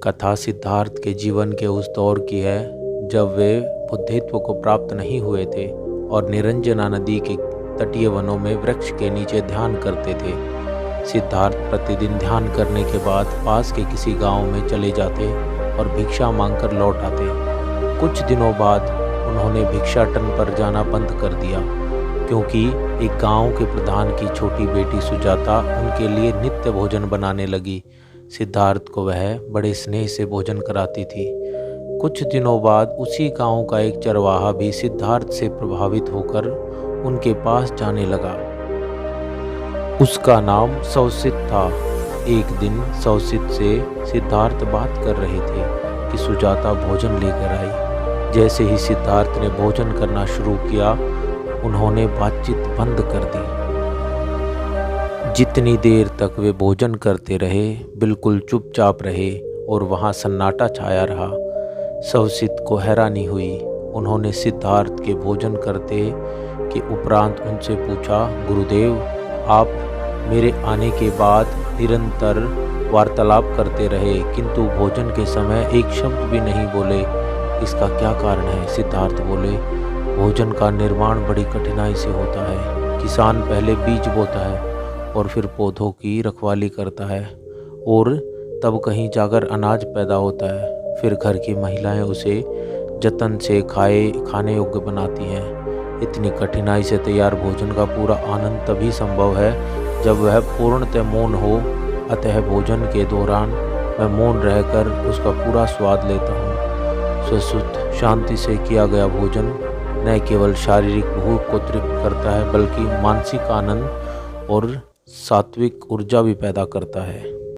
कथा सिद्धार्थ के जीवन के उस दौर की है जब वे बुद्धित्व को प्राप्त नहीं हुए थे और निरंजना नदी के तटीय वनों में वृक्ष के नीचे ध्यान करते थे। सिद्धार्थ प्रतिदिन ध्यान करने के बाद पास के किसी गांव में चले जाते और भिक्षा मांगकर लौट आते। कुछ दिनों बाद उन्होंने भिक्षाटन पर जाना बंद कर दिया क्योंकि एक गांव के प्रधान की छोटी बेटी सुजाता उनके लिए नित्य भोजन बनाने लगी। सिद्धार्थ को वह बड़े स्नेह से भोजन कराती थी। कुछ दिनों बाद उसी गांव का एक चरवाहा भी सिद्धार्थ से प्रभावित होकर उनके पास जाने लगा। उसका नाम सौसित था। एक दिन सौसित से सिद्धार्थ बात कर रहे थे कि सुजाता भोजन लेकर आई। जैसे ही सिद्धार्थ ने भोजन करना शुरू किया, उन्होंने बातचीत बंद कर दी। जितनी देर तक वे भोजन करते रहे, बिल्कुल चुपचाप रहे और वहाँ सन्नाटा छाया रहा। सौसित को हैरानी हुई। उन्होंने सिद्धार्थ के भोजन करते के उपरांत उनसे पूछा, गुरुदेव, आप मेरे आने के बाद निरंतर वार्तालाप करते रहे किंतु भोजन के समय एक शब्द भी नहीं बोले, इसका क्या कारण है? सिद्धार्थ बोले, भोजन का निर्माण बड़ी कठिनाई से होता है। किसान पहले बीज बोता है और फिर पौधों की रखवाली करता है और तब कहीं जाकर अनाज पैदा होता है। फिर घर की महिलाएं उसे जतन से खाने योग्य बनाती हैं। इतनी कठिनाई से तैयार भोजन का पूरा आनंद तभी संभव है जब वह पूर्णतः मौन हो। अतः भोजन के दौरान मैं मौन रहकर उसका पूरा स्वाद लेता हूँ। स्वशुद्ध शांति से किया गया भोजन न केवल शारीरिक भूख को तृप्त करता है बल्कि मानसिक आनंद और सात्विक ऊर्जा भी पैदा करता है।